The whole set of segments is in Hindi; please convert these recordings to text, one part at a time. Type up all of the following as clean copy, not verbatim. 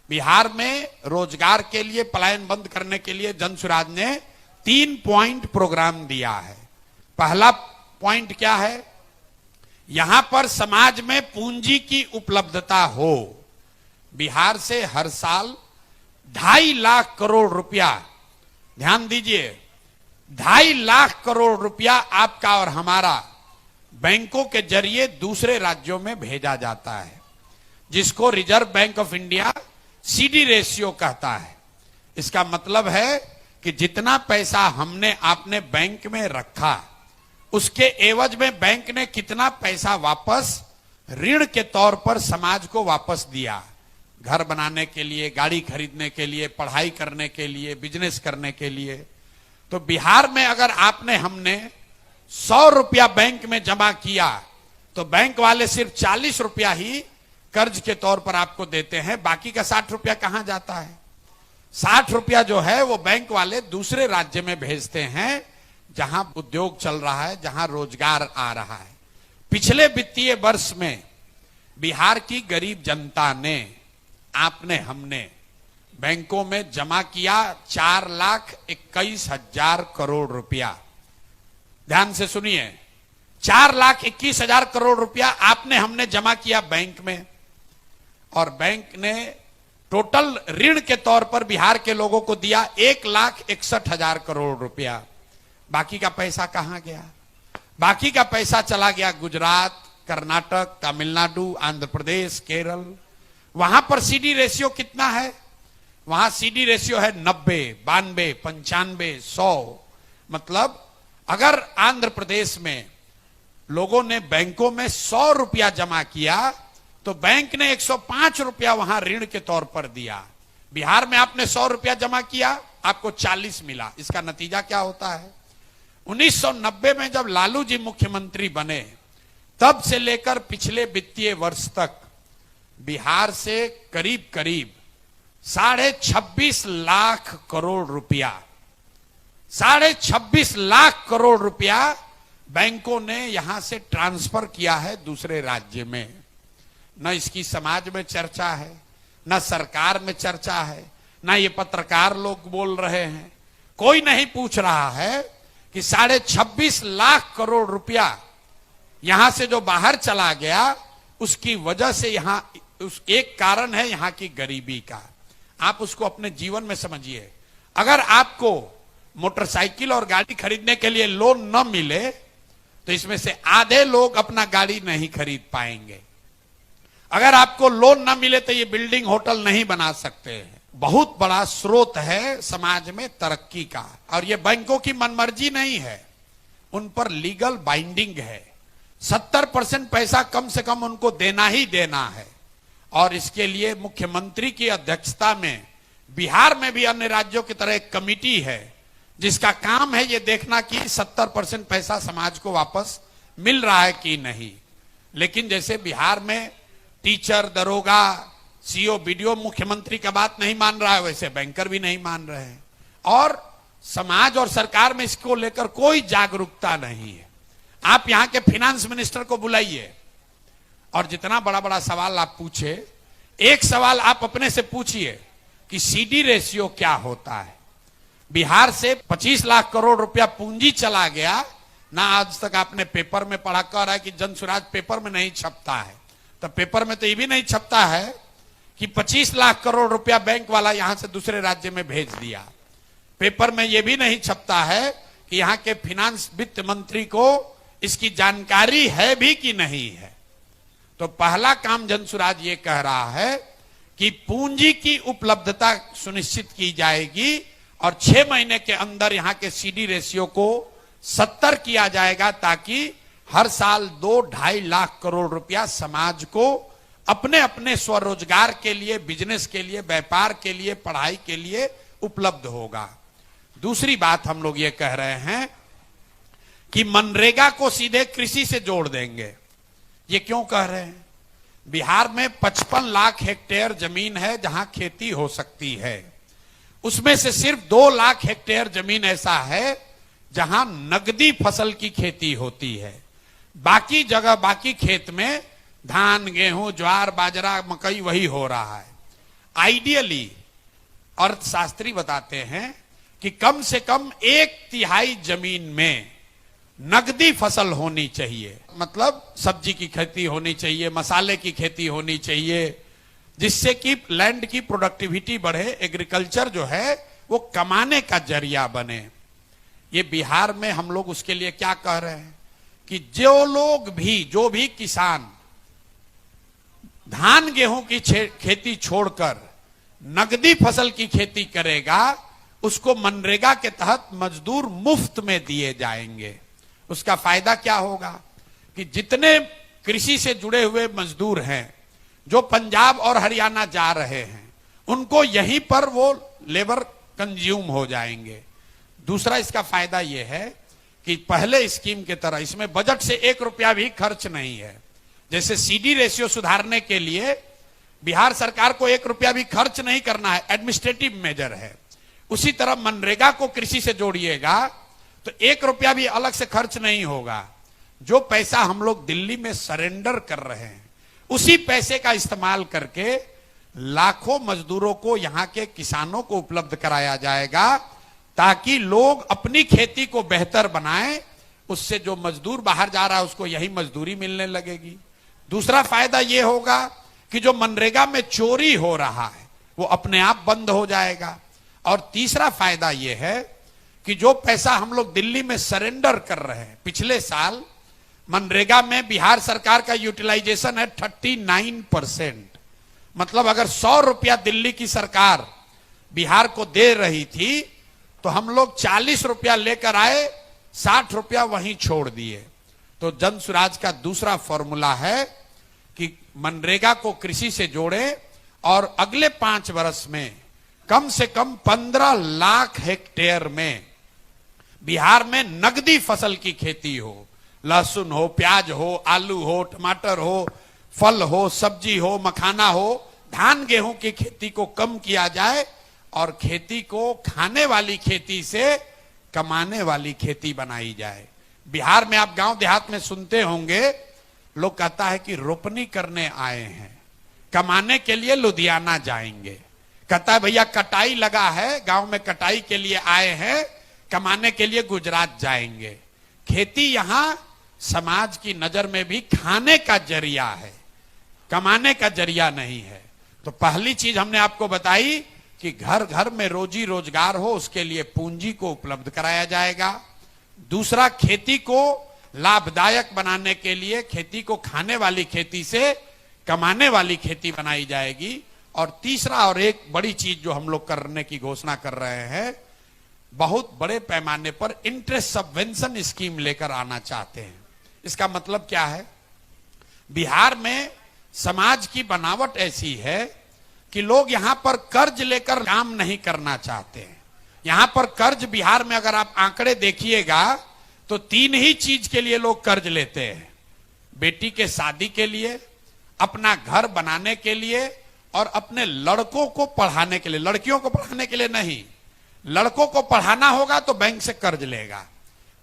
बिहार में रोजगार के लिए पलायन बंद करने के लिए जनसुराज ने 3 पॉइंट प्रोग्राम दिया है। पहला पॉइंट क्या है? यहां पर समाज में पूंजी की उपलब्धता हो। बिहार से हर साल 2.5 लाख करोड़ रुपया, ध्यान दीजिए, 2.5 लाख करोड़ रुपया आपका और हमारा बैंकों के जरिए दूसरे राज्यों में भेजा जाता है, जिसको reserve bank of India CD ratio कहता है। इसका मतलब है कि जितना पैसा हमने आपने बैंक में रखा, उसके एवज में बैंक ने कितना पैसा वापस ऋण के तौर पर समाज को वापस दिया। घर बनाने के लिए, गाड़ी खरीदने के लिए, पढ़ाई करने के लिए, बिजनेस करने के लिए। तो बिहार में अगर आपने हमने 100 रुपया बैंक में जमा किया तो बैंक वाले सिर्फ 40 रुपया ही कर्ज के तौर पर आपको देते हैं। बाकी का 60 रुपया कहां जाता है? 60 रुपया जो है वो बैंक वाले दूसरे राज्य में भेजते हैं, जहां उद्योग चल रहा है, जहां रोजगार आ रहा है। पिछले वित्तीय वर्ष में बिहार की गरीब जनता ने, आपने हमने बैंकों में जमा किया 4,21,000 करोड़ रुपया। ध्यान से सुनिए, 4,21,000 करोड़ रुपया आपने हमने जमा किया बैंक में, और बैंक ने टोटल ऋण के तौर पर बिहार के लोगों को दिया 1,61,000 करोड़ रुपया। बाकी का पैसा कहां गया? बाकी का पैसा चला गया गुजरात, कर्नाटक, तमिलनाडु, आंध्र प्रदेश, केरल। वहां पर सीडी रेशियो कितना है? वहां सीडी रेशियो है 90, 92, 95, 100। मतलब अगर आंध्र प्रदेश में लोगों ने बैंकों में 100 रुपया जमा किया तो बैंक ने 105 रुपया वहां ऋण के तौर पर दिया। बिहार में आपने 100 रुपया जमा किया, आपको 40 मिला। इसका नतीजा क्या होता है? 1990 में जब लालू जी मुख्यमंत्री बने, तब से लेकर पिछले वित्तीय वर्ष तक बिहार से करीब करीब 26.5 लाख करोड़ रुपया, 26.5 लाख करोड़ रुपया बैंकों ने यहां से ट्रांसफर किया है दूसरे राज्य में। न इसकी समाज में चर्चा है, न सरकार में चर्चा है, न ये पत्रकार लोग बोल रहे हैं। कोई नहीं पूछ रहा है कि 26.5 लाख करोड़ रुपया यहां से जो बाहर चला गया, उसकी वजह से यहां उस एक कारण है यहां की गरीबी का। आप उसको अपने जीवन में समझिए। अगर आपको मोटरसाइकिल और गाड़ी खरीदने के लिए लोन न मिले तो इसमें से आधे लोग अपना गाड़ी नहीं खरीद पाएंगे। अगर आपको लोन न मिले तो ये बिल्डिंग, होटल नहीं बना सकते हैं। बहुत बड़ा स्रोत है समाज में तरक्की का, और ये बैंकों की मनमर्जी नहीं है, उन पर लीगल बाइंडिंग है। 70% पैसा कम से कम उनको देना ही देना है, और इसके लिए मुख्यमंत्री की अध्यक्षता में बिहार में भी अन्य राज्यों की तरह एक कमिटी है, जिसका काम है ये देखना कि 70% पैसा समाज को वापस मिल रहा है कि नहीं। लेकिन जैसे बिहार में टीचर, दरोगा, सीओ, बीडीओ मुख्यमंत्री का बात नहीं मान रहा है, वैसे बैंकर भी नहीं मान रहे हैं, और समाज और सरकार में इसको लेकर कोई जागरूकता नहीं है। आप यहां के फिनेंस मिनिस्टर को बुलाइए और जितना बड़ा बड़ा सवाल आप पूछे, एक सवाल आप अपने से पूछिए कि सीडी रेशियो क्या होता है। बिहार से 25 लाख करोड़ रुपया पूंजी चला गया ना। आज तक आपने पेपर में पढ़ा, कह रहा है कि जनसुराज पेपर में नहीं छपता है, तो पेपर में तो ये भी नहीं छपता है कि 25 लाख करोड़ रुपया बैंक वाला यहां से दूसरे राज्य में भेज दिया। पेपर में यह भी नहीं छपता है कि यहां के फिनेंस वित्त मंत्री को इसकी जानकारी है भी कि नहीं है। तो पहला काम जनसुराज ये कह रहा है कि पूंजी की उपलब्धता सुनिश्चित की जाएगी, और 6 महीने के अंदर यहां के सीडी रेशियो को 70 किया जाएगा, ताकि हर साल 2-2.5 लाख करोड़ रुपया समाज को अपने अपने स्वरोजगार के लिए, बिजनेस के लिए, व्यापार के लिए, पढ़ाई के लिए उपलब्ध होगा। दूसरी बात हम लोग ये कह रहे हैं कि मनरेगा को सीधे कृषि से जोड़ देंगे। ये क्यों कह रहे हैं? बिहार में 55 लाख हेक्टेयर जमीन है जहां खेती हो सकती है। उसमें से सिर्फ 2 लाख हेक्टेयर जमीन ऐसा है जहां नगदी फसल की खेती होती है। बाकी जगह, बाकी खेत में धान, गेहूं, ज्वार, बाजरा, मकई वही हो रहा है। आइडियली अर्थशास्त्री बताते हैं कि कम से कम 1/3 जमीन में नगदी फसल होनी चाहिए। मतलब सब्जी की खेती होनी चाहिए, मसाले की खेती होनी चाहिए, जिससे कि लैंड की प्रोडक्टिविटी बढ़े, एग्रीकल्चर जो है वो कमाने का जरिया बने। ये बिहार में हम लोग उसके लिए क्या कह रहे हैं कि जो भी किसान धान गेहूं की खेती छोड़कर नगदी फसल की खेती करेगा, उसको मनरेगा के तहत मजदूर मुफ्त में दिए जाएंगे। उसका फायदा क्या होगा कि जितने कृषि से जुड़े हुए मजदूर हैं जो पंजाब और हरियाणा जा रहे हैं, उनको यहीं पर वो लेबर कंज्यूम हो जाएंगे। दूसरा इसका फायदा यह है कि पहले स्कीम के तरह इसमें बजट से 1 रुपया भी खर्च नहीं है। जैसे सीडी रेशियो सुधारने के लिए बिहार सरकार को 1 रुपया भी खर्च नहीं करना है, एडमिनिस्ट्रेटिव मेजर है। उसी तरह मनरेगा को कृषि से जोड़िएगा तो 1 रुपया भी अलग से खर्च नहीं होगा। जो पैसा हम लोग दिल्ली में सरेंडर कर रहे हैं, उसी पैसे का इस्तेमाल करके लाखों मजदूरों को, यहां के किसानों को उपलब्ध कराया जाएगा, ताकि लोग अपनी खेती को बेहतर बनाएं। उससे जो मजदूर बाहर जा रहा है उसको यही मजदूरी मिलने लगेगी। दूसरा फायदा यह होगा कि जो मनरेगा में चोरी हो रहा है वो अपने आप बंद हो जाएगा। और तीसरा फायदा यह है कि जो पैसा हम लोग दिल्ली में सरेंडर कर रहे हैं, पिछले साल मनरेगा में बिहार सरकार का यूटिलाइजेशन है 39%। मतलब अगर 100 रुपया दिल्ली की सरकार बिहार को दे रही थी तो हम लोग 40 रुपया लेकर आए, 60 रुपया वहीं छोड़ दिए। तो जन सुराज का दूसरा फॉर्मूला है कि मनरेगा को कृषि से जोड़े और अगले 5 वर्ष में कम से कम 15 लाख हेक्टेयर में बिहार में नगदी फसल की खेती हो। लहसुन हो, प्याज हो, आलू हो, टमाटर हो, फल हो, सब्जी हो, मखाना हो, धान गेहूं की खेती को कम किया जाए और खेती को खाने वाली खेती से कमाने वाली खेती बनाई जाए। बिहार में आप गांव देहात में सुनते होंगे, लोग कहता है कि रोपनी करने आए हैं, कमाने के लिए लुधियाना जाएंगे। कहता है भैया कटाई लगा है, गांव में कटाई के लिए आए हैं, कमाने के लिए गुजरात जाएंगे। खेती यहां समाज की नजर में भी खाने का जरिया है, कमाने का जरिया नहीं है। तो पहली चीज हमने आपको बताई कि घर घर में रोजी रोजगार हो, उसके लिए पूंजी को उपलब्ध कराया जाएगा। दूसरा, खेती को लाभदायक बनाने के लिए खेती को खाने वाली खेती से कमाने वाली खेती बनाई जाएगी। और तीसरा और एक बड़ी चीज जो हम लोग करने की घोषणा कर रहे हैं, बहुत बड़े पैमाने पर इंटरेस्ट सबवेंशन स्कीम लेकर आना चाहते हैं। इसका मतलब क्या है? बिहार में समाज की बनावट ऐसी है कि लोग यहां पर कर्ज लेकर काम नहीं करना चाहते हैं। यहां पर कर्ज बिहार में अगर आप आंकड़े देखिएगा तो 3 ही चीज के लिए लोग कर्ज लेते हैं। बेटी के शादी के लिए, अपना घर बनाने के लिए और अपने लड़कों को पढ़ाने के लिए। लड़कियों को पढ़ाने के लिए नहीं, लड़कों को पढ़ाना होगा तो बैंक से कर्ज लेगा,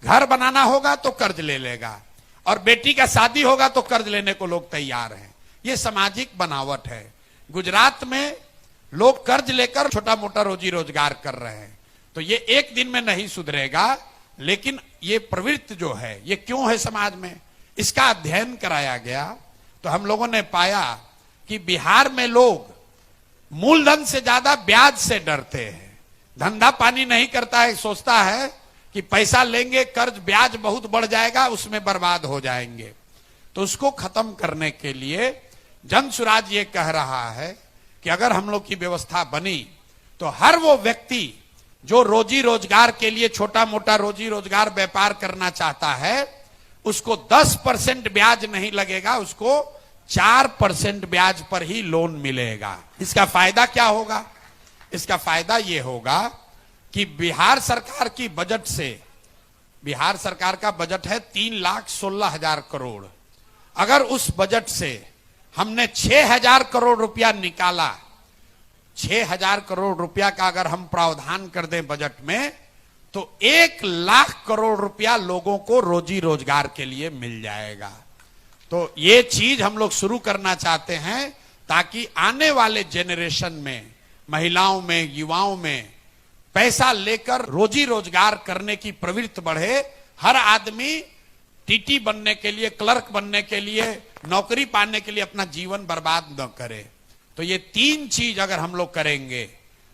घर बनाना होगा तो कर्ज ले लेगा, और बेटी का शादी होगा तो कर्ज लेने को लोग तैयार हैं। ये सामाजिक बनावट है। गुजरात में लोग कर्ज लेकर छोटा मोटा रोजी रोजगार कर रहे हैं। तो ये एक दिन में नहीं सुधरेगा, लेकिन ये प्रवृत्ति जो है ये क्यों है समाज में, इसका अध्ययन कराया गया तो हम लोगों ने पाया कि बिहार में लोग मूलधन से ज्यादा ब्याज से डरते हैं। धंधा पानी नहीं करता है, सोचता है कि पैसा लेंगे कर्ज, ब्याज बहुत बढ़ जाएगा, उसमें बर्बाद हो जाएंगे। तो उसको खत्म करने के लिए जन सुराज ये कह रहा है कि अगर हम लोग की व्यवस्था बनी तो हर वो व्यक्ति जो रोजी रोजगार के लिए छोटा मोटा रोजी रोजगार व्यापार करना चाहता है, उसको 10% ब्याज नहीं लगेगा, उसको 4% ब्याज पर ही लोन मिलेगा। इसका फायदा क्या होगा? इसका फायदा यह होगा कि बिहार सरकार की बजट से, बिहार सरकार का बजट है 3,16,000 करोड़। अगर उस बजट से हमने 6,000 करोड़ रुपया निकाला, 6,000 करोड़ रुपया का अगर हम प्रावधान कर दें बजट में, तो 1,00,000 करोड़ रुपया लोगों को रोजी रोजगार के लिए मिल जाएगा। तो ये चीज हम लोग शुरू करना चाहते हैं ताकि आने वाले जेनरेशन में, महिलाओं में, युवाओं में पैसा लेकर रोजी रोजगार करने की प्रवृत्ति बढ़े। हर आदमी टीटी बनने के लिए, क्लर्क बनने के लिए, नौकरी पाने के लिए अपना जीवन बर्बाद न करे। तो ये 3 चीज अगर हम लोग करेंगे,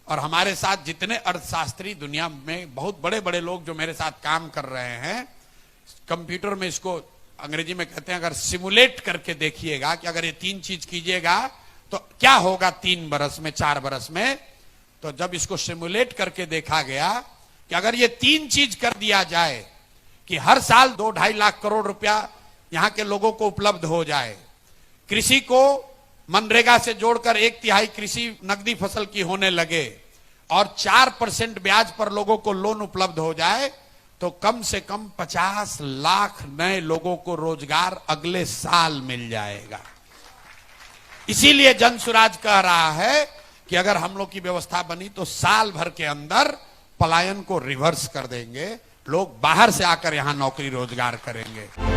और हमारे साथ जितने अर्थशास्त्री दुनिया में बहुत बड़े बड़े लोग जो मेरे साथ काम कर रहे हैं, कंप्यूटर में इसको अंग्रेजी में कहते हैं, अगर सिमुलेट करके देखिएगा कि अगर ये 3 चीज कीजिएगा तो क्या होगा 3 बरस में, 4 बरस में। तो जब इसको सिमुलेट करके देखा गया कि अगर ये 3 चीज कर दिया जाए कि हर साल 2-2.5 लाख करोड़ रुपया यहां के लोगों को उपलब्ध हो जाए, कृषि को मनरेगा से जोड़कर 1/3 कृषि नकदी फसल की होने लगे, और 4% ब्याज पर लोगों को लोन उपलब्ध हो जाए, तो कम से कम 50 लाख नए लोगों को रोजगार अगले साल मिल जाएगा। इसीलिए जन सुराज कह रहा है कि अगर हम लोग की व्यवस्था बनी तो साल भर के अंदर पलायन को रिवर्स कर देंगे, लोग बाहर से आकर यहां नौकरी रोजगार करेंगे।